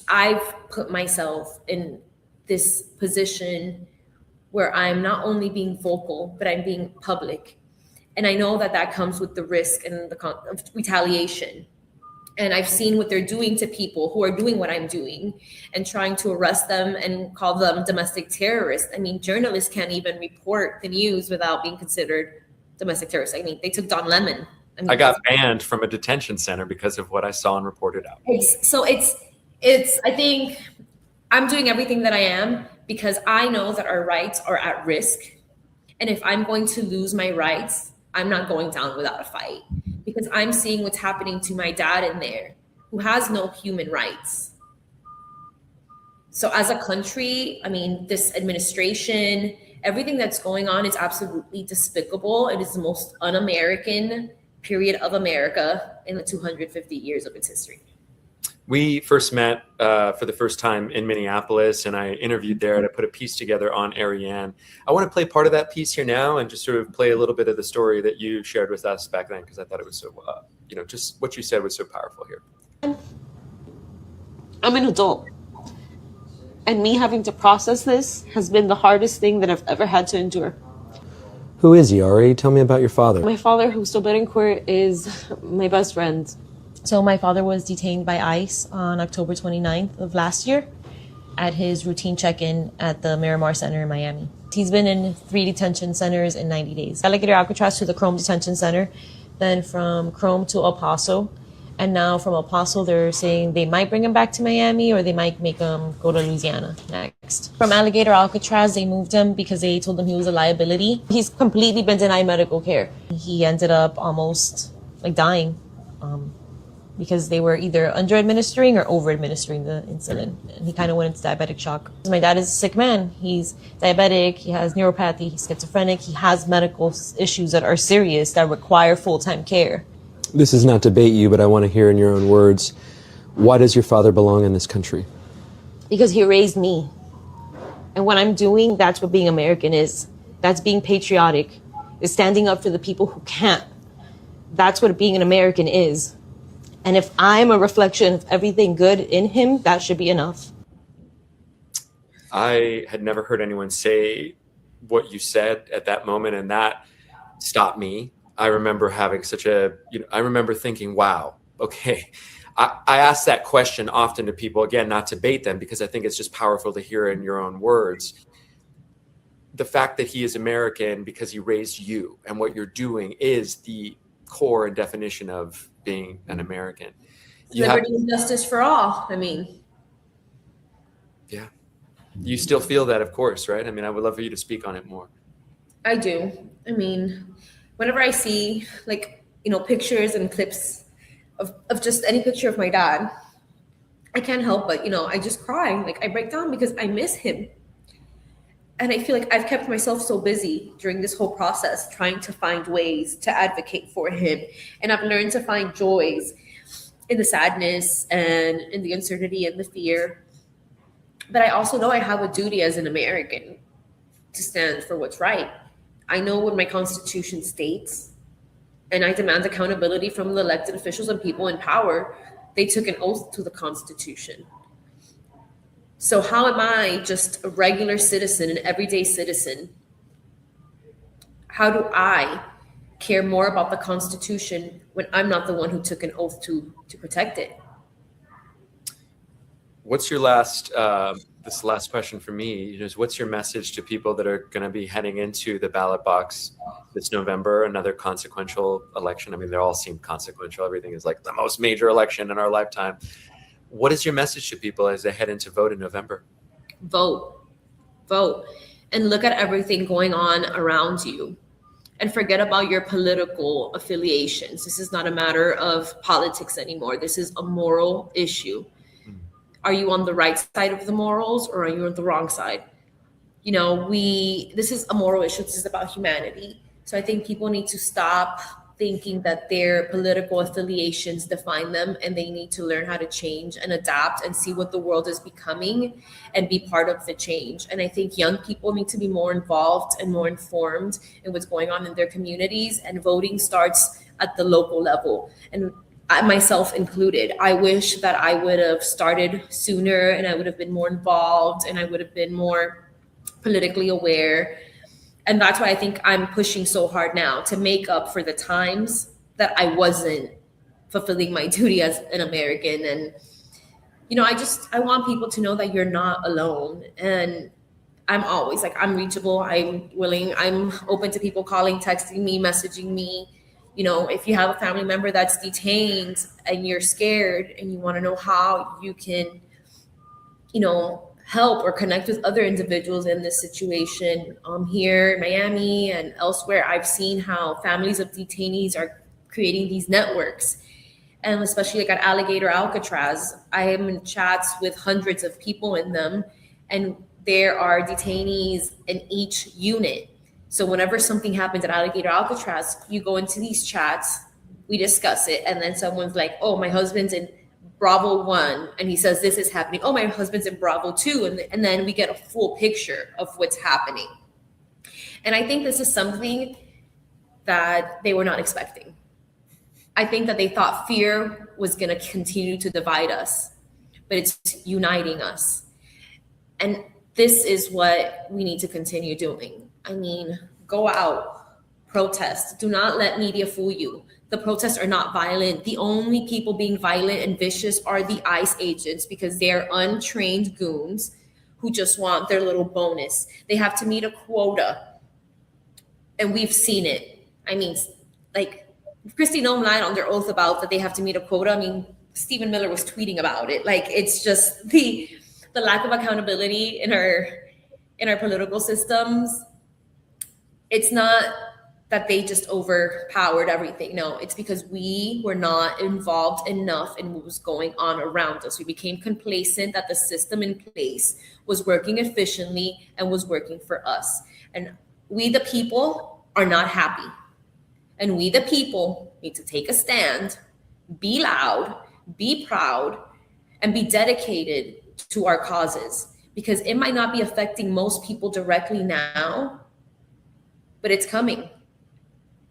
S7: I've put myself in this position where I'm not only being vocal, but I'm being public. And I know that comes with the risk and of retaliation. And I've seen what they're doing to people who are doing what I'm doing and trying to arrest them and call them domestic terrorists. I mean, journalists can't even report the news without being considered domestic terrorists. I mean, they took Don Lemon.
S1: I got banned from a detention center because of what I saw and reported out.
S7: I think I'm doing everything that I am because I know that our rights are at risk. And if I'm going to lose my rights, I'm not going down without a fight, because I'm seeing what's happening to my dad in there, who has no human rights. So as a country, I mean, this administration, everything that's going on is absolutely despicable. It is the most un-American period of America in the 250 years of its history.
S1: We first met for the first time in Minneapolis, and I interviewed there, and I put a piece together on Ariane. I want to play part of that piece here now and just sort of play a little bit of the story that you shared with us back then, because I thought it was so, just what you said was so powerful here.
S11: I'm an adult, and me having to process this has been the hardest thing that I've ever had to endure.
S12: Who is he, Ari? Tell me about your father.
S11: My father, who's still in court, is my best friend. So my father was detained by ICE on October 29th of last year at his routine check-in at the Miramar Center in Miami. He's been in 3 detention centers in 90 days. Alligator Alcatraz to the Chrome Detention Center, then from Chrome to El Paso, and now from El Paso they're saying they might bring him back to Miami or they might make him go to Louisiana next. From Alligator Alcatraz, they moved him because they told him he was a liability. He's completely been denied medical care. He ended up almost dying. Because they were either under administering or over administering the insulin. And he kind of went into diabetic shock. My dad is a sick man. He's diabetic, he has neuropathy, he's schizophrenic, he has medical issues that are serious that require full-time care.
S12: This is not to debate you, but I want to hear in your own words, why does your father belong in this country?
S11: Because he raised me. And what I'm doing, that's what being American is. That's being patriotic, is standing up for the people who can't. That's what being an American is. And if I'm a reflection of everything good in him, that should be enough.
S1: I had never heard anyone say what you said at that moment, and that stopped me. I remember having I remember thinking, wow, okay. I ask that question often to people, again, not to bait them, because I think it's just powerful to hear in your own words. The fact that he is American because he raised you, and what you're doing is the core and definition of being an American.
S7: Liberty and justice for all. I mean,
S1: yeah, you still feel that, of course, right? I mean, I would love for you to speak on it more.
S7: I do. I mean, whenever I see pictures and clips of just any picture of my dad, I can't help but, I just cry. I break down because I miss him. And I feel like I've kept myself so busy during this whole process trying to find ways to advocate for him. And I've learned to find joys in the sadness and in the uncertainty and the fear. But I also know I have a duty as an American to stand for what's right. I know what my Constitution states, and I demand accountability from the elected officials and people in power. They took an oath to the Constitution. So how am I just a regular citizen, an everyday citizen? How do I care more about the Constitution when I'm not the one who took an oath to protect it?
S1: What's your last this last question for me is, what's your message to people that are going to be heading into the ballot box this November, another consequential election? I mean, they all seem consequential. Everything is like the most major election in our lifetime. What is your message to people as they head into vote in November?
S7: Vote, and look at everything going on around you, and forget about your political affiliations. This is not a matter of politics anymore. This is a moral issue. Are you on the right side of the morals, or are you on the wrong side? You know, this is a moral issue. This is about humanity. So I think people need to stop thinking that their political affiliations define them, and they need to learn how to change and adapt and see what the world is becoming and be part of the change. And I think young people need to be more involved and more informed in what's going on in their communities, and voting starts at the local level. And I, myself included, I wish that I would have started sooner, and I would have been more involved, and I would have been more politically aware. And that's why I think I'm pushing so hard now to make up for the times that I wasn't fulfilling my duty as an American. And, you know, I want people to know that you're not alone. And I'm always like, I'm reachable, I'm willing, I'm open to people calling, texting me, messaging me. You know, if you have a family member that's detained and you're scared and you want to know how you can, you know, help or connect with other individuals in this situation, here in Miami and elsewhere, I've seen how families of detainees are creating these networks. And especially like at Alligator Alcatraz, I am in chats with hundreds of people in them, and there are detainees in each unit. So whenever something happens at Alligator Alcatraz, you go into these chats, we discuss it, and then someone's like, oh, my husband's in Bravo 1, and he says this is happening. Oh, my husband's in Bravo 2, and then we get a full picture of what's happening. And I think this is something that they were not expecting. I think that they thought fear was going to continue to divide us, but it's uniting us. And this is what we need to continue doing. I mean, go out, protest. Do not let media fool you. The protests are not violent. The only people being violent and vicious are the ICE agents, because they're untrained goons who just want their little bonus. They have to meet a quota. And we've seen it. I mean, like, Christy Nome lied on their oath about that they have to meet a quota. I mean, Stephen Miller was tweeting about it. Like, it's just the lack of accountability in our political systems. It's not that they just overpowered everything. No, it's because we were not involved enough in what was going on around us. We became complacent that the system in place was working efficiently and was working for us. And we, the people, are not happy. And we, the people, need to take a stand, be loud, be proud, and be dedicated to our causes. Because it might not be affecting most people directly now, but it's coming.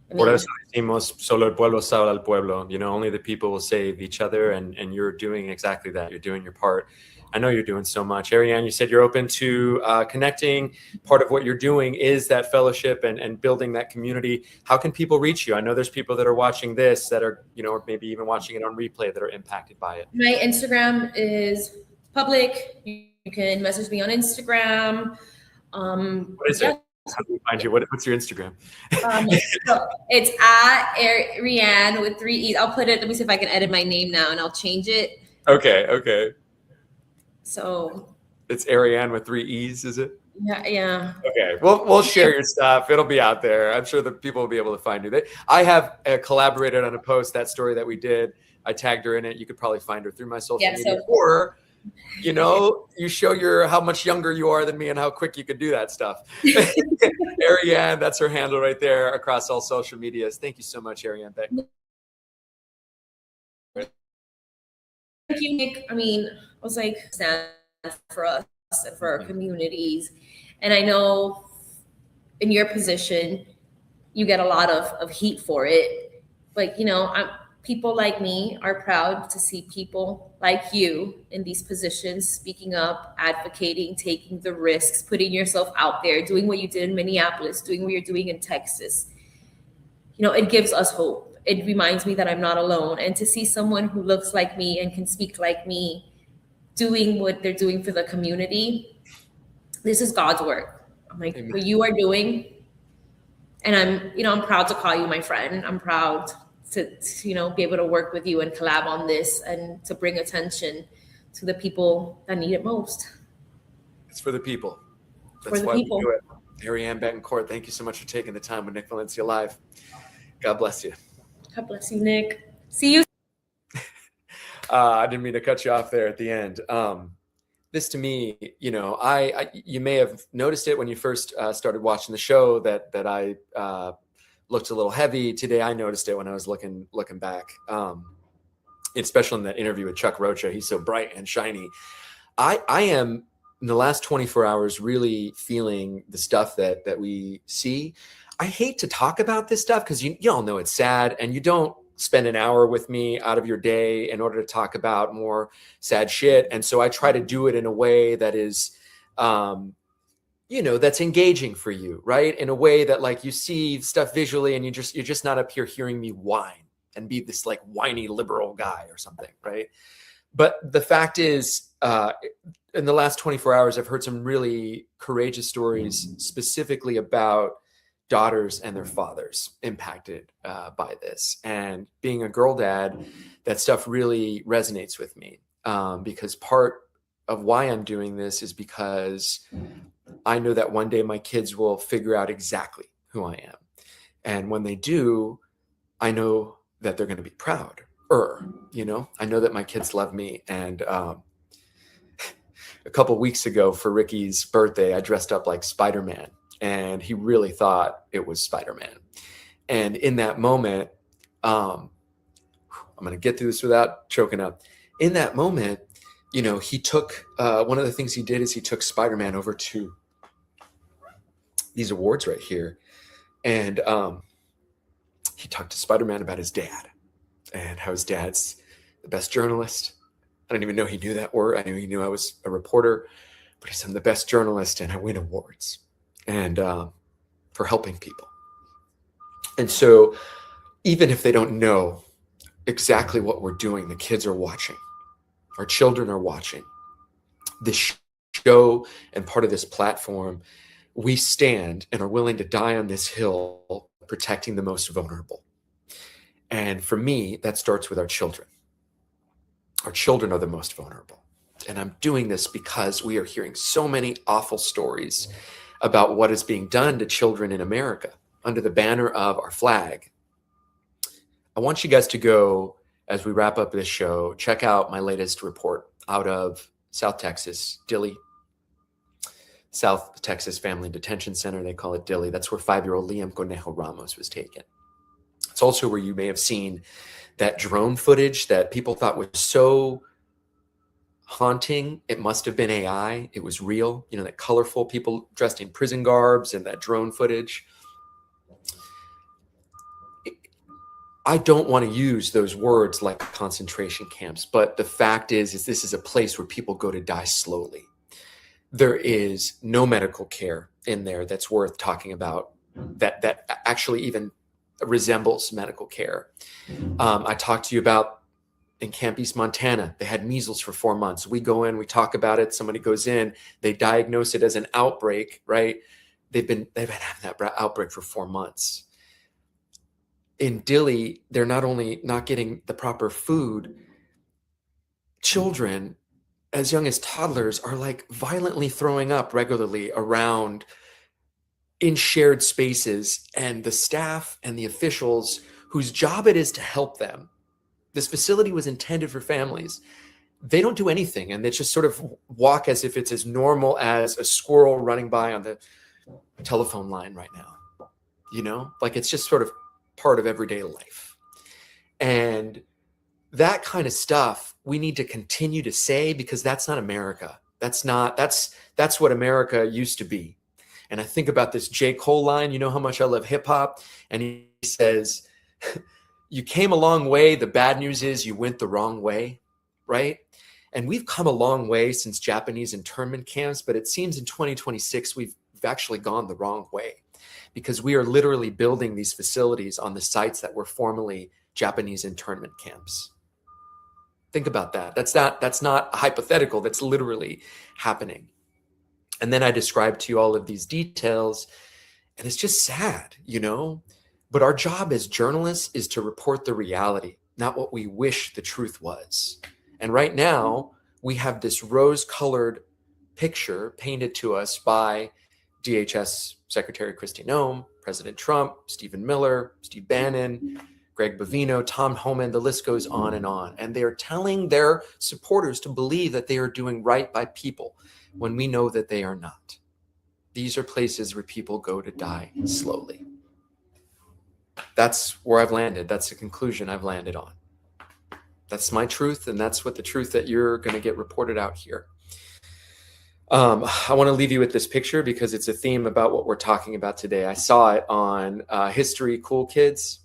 S1: Por eso decimos, solo el pueblo salva al pueblo. You know, only the people will save each other, and you're doing exactly that. You're doing your part. I know you're doing so much. Ariane, you said you're open to connecting. Part of what you're doing is that fellowship and building that community. How can people reach you? I know there's people that are watching this that are, you know, or maybe even watching it on replay that are impacted by it.
S7: My Instagram is public. You can message me on Instagram.
S1: What is it? How do we find you? What's your Instagram?
S7: So it's at Ariane with 3 E's. I'll put it, let me see if I can edit my name now and I'll change it.
S1: Okay.
S7: So
S1: it's Ariane with 3 E's, is it?
S7: Yeah.
S1: Okay, we'll share your stuff. It'll be out there. I'm sure the people will be able to find you. I have collaborated on a post, that story that we did. I tagged her in it. You could probably find her through my social media. Or, you know, you show how much younger you are than me and how quick you could do that stuff. Ariane, that's her handle right there across all social medias. Thank you so much, Ariane.
S7: Thank you, Nick. I mean, I was like, stand for us and for our communities. And I know in your position, you get a lot of heat for it. But, you know, people like me are proud to see people like you in these positions, speaking up, advocating, taking the risks, putting yourself out there, doing what you did in Minneapolis, doing what you're doing in Texas. You know, it gives us hope. It reminds me that I'm not alone. And to see someone who looks like me and can speak like me doing what they're doing for the community. This is God's work. I'm like,
S1: Amen.
S7: what you are doing, and I'm proud to call you my friend. I'm proud to be able to work with you and collab on this and to bring attention to the people that need it most.
S1: It's for the people.
S7: For
S1: That's
S7: the
S1: why
S7: people.
S1: we do it. Harry Ann Betancourt, thank you so much for taking the time with Nick Valencia Live. God bless you.
S7: God bless you, Nick. See you.
S1: I didn't mean to cut you off there at the end. This to me, you may have noticed it when you first started watching the show that I looked a little heavy. Today I noticed it when I was looking back, especially in that interview with Chuck Rocha. He's so bright and shiny. I am, in the last 24 hours, really feeling the stuff that we see. I hate to talk about this stuff because you all know it's sad, and you don't spend an hour with me out of your day in order to talk about more sad shit. And so I try to do it in a way that is, that's engaging for you, right? In a way that, like, you see stuff visually and you're just not up here hearing me whine and be this like whiny liberal guy or something, right? But the fact is, in the last 24 hours, I've heard some really courageous stories specifically about daughters and their fathers impacted by this. And being a girl dad, that stuff really resonates with me, because part of why I'm doing this is because I know that one day my kids will figure out exactly who I am. And when they do, I know that they're going to be proud. I know that my kids love me. And a couple weeks ago for Ricky's birthday, I dressed up like Spider-Man. And he really thought it was Spider-Man. And in that moment, I'm going to get through this without choking up. In that moment, he took, one of the things he did is he took Spider-Man over to these awards right here. And he talked to Spider-Man about his dad and how his dad's the best journalist. I didn't even know he knew that word. I knew he knew I was a reporter, but he said, I'm the best journalist and I win awards. And for helping people. And so even if they don't know exactly what we're doing, the kids are watching. Our children are watching. This show and part of this platform, we stand and are willing to die on this hill protecting the most vulnerable. And for me, that starts with our children. Our children are the most vulnerable. And I'm doing this because we are hearing so many awful stories about what is being done to children in America under the banner of our flag. I want you guys to go, as we wrap up this show, check out my latest report out of South Texas, Dilley, South Texas Family Detention Center. They call it Dilley. That's where 5-year-old Liam Conejo Ramos was taken. It's also where you may have seen that drone footage that people thought was so haunting. It must have been AI. It was real. That colorful people dressed in prison garbs and that drone footage. I don't want to use those words like concentration camps, but the fact is this is a place where people go to die slowly. There is no medical care in there that's worth talking about that actually even resembles medical care. I talked to you about in Camp East, Montana, they had measles for 4 months. We go in, we talk about it. Somebody goes in, they diagnose it as an outbreak, right? They've been having that outbreak for 4 months. In Dilley, they're not only not getting the proper food, children as young as toddlers are like violently throwing up regularly around in shared spaces, and the staff and the officials whose job it is to help them. This facility was intended for families. They don't do anything, and they just sort of walk as if it's as normal as a squirrel running by on the telephone line right now. Like it's just sort of part of everyday life. And that kind of stuff we need to continue to say, because that's not America. That's what America used to be. And I think about this J. Cole line, how much I love hip hop. And he says, you came a long way. The bad news is you went the wrong way, right? And we've come a long way since Japanese internment camps, but it seems in 2026, we've actually gone the wrong way, because we are literally building these facilities on the sites that were formerly Japanese internment camps. Think about that. That's not hypothetical. That's literally happening. And then I described to you all of these details, and it's just sad, But our job as journalists is to report the reality, not what we wish the truth was. And right now, we have this rose-colored picture painted to us by DHS Secretary Kristi Noem, President Trump, Stephen Miller, Steve Bannon, Greg Bovino, Tom Homan, the list goes on. And they are telling their supporters to believe that they are doing right by people when we know that they are not. These are places where people go to die slowly. That's where I've landed. That's the conclusion I've landed on. That's my truth, and that's what the truth that you're going to get reported out here. I want to leave you with this picture because it's a theme about what we're talking about today. I saw it on History Cool Kids.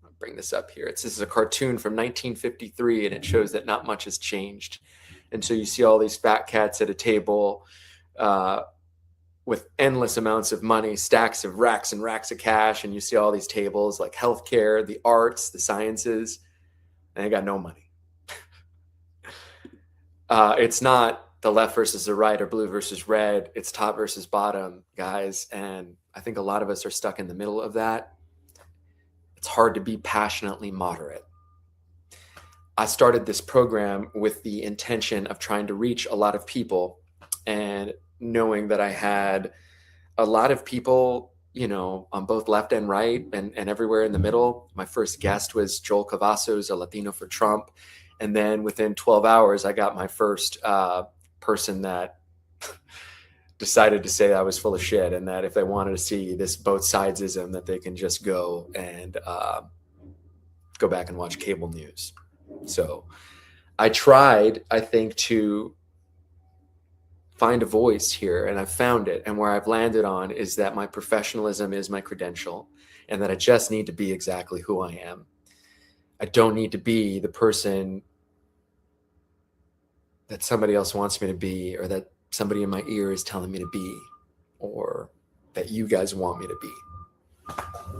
S1: I'll bring this up here. This is a cartoon from 1953, and it shows that not much has changed. And so you see all these fat cats at a table with endless amounts of money, stacks of racks and racks of cash. And you see all these tables like healthcare, the arts, the sciences, and they got no money. It's not the left versus the right or blue versus red. It's top versus bottom, guys. And I think a lot of us are stuck in the middle of that. It's hard to be passionately moderate. I started this program with the intention of trying to reach a lot of people, and knowing that I had a lot of people, on both left and right and everywhere in the middle. My first guest was Joel Cavazos, a Latino for Trump. And then within 12 hours, I got my first person that decided to say I was full of shit, and that if they wanted to see this both sidesism, that they can just go and go back and watch cable news. So I tried, I think, to find a voice here, and I've found it. And where I've landed on is that my professionalism is my credential, and that I just need to be exactly who I am. I don't need to be the person that somebody else wants me to be, or that somebody in my ear is telling me to be, or that you guys want me to be.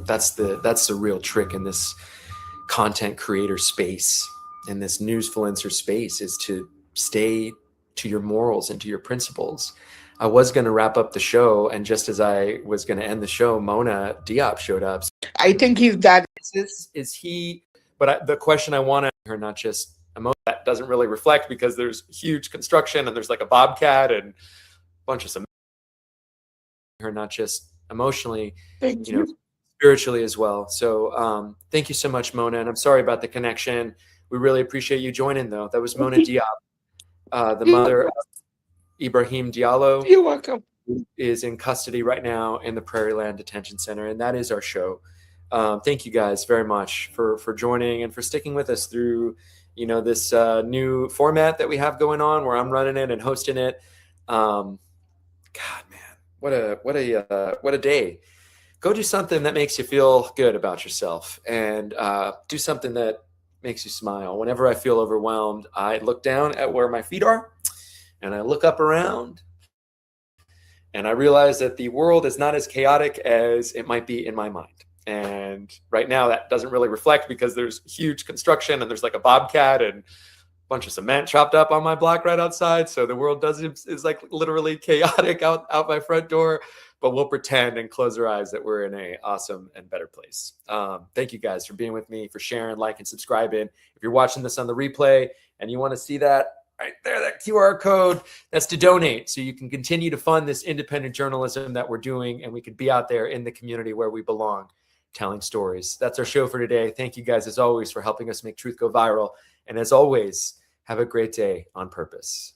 S1: That's the real trick in this content creator space, in this newsfluencer space, is to stay to your morals and to your principles. I was going to wrap up the show, and just as I was going to end the show, Mona Diop showed up.
S13: I think he's that.
S1: Is he? But the question I want to her, not just that doesn't really reflect, because there's huge construction and there's like a bobcat and a bunch of cement. Her, not just emotionally, spiritually as well. So thank you so much, Mona. And I'm sorry about the connection. We really appreciate you joining, though. That was Mona Diop, the mother of Ibrahim Diallo.
S13: You're welcome.
S1: Is in custody right now in the Prairieland Detention Center. And that is our show. Thank you guys very much for joining and for sticking with us through this new format that we have going on, where I'm running it and hosting it. God, man, what a day. Go do something that makes you feel good about yourself, and do something that makes you smile. Whenever I feel overwhelmed, I look down at where my feet are, and I look up around, and I realize that the world is not as chaotic as it might be in my mind. And right now that doesn't really reflect, because there's huge construction and there's like a bobcat and a bunch of cement chopped up on my block right outside. So the world is like literally chaotic out my front door, but we'll pretend and close our eyes that we're in a awesome and better place. Thank you guys for being with me, for sharing, like, and subscribing. If you're watching this on the replay and you want to see that right there, that QR code, that's to donate, so you can continue to fund this independent journalism that we're doing, and we can be out there in the community where we belong, telling stories. That's our show for today. Thank you guys, as always, for helping us make truth go viral. And as always, have a great day on purpose.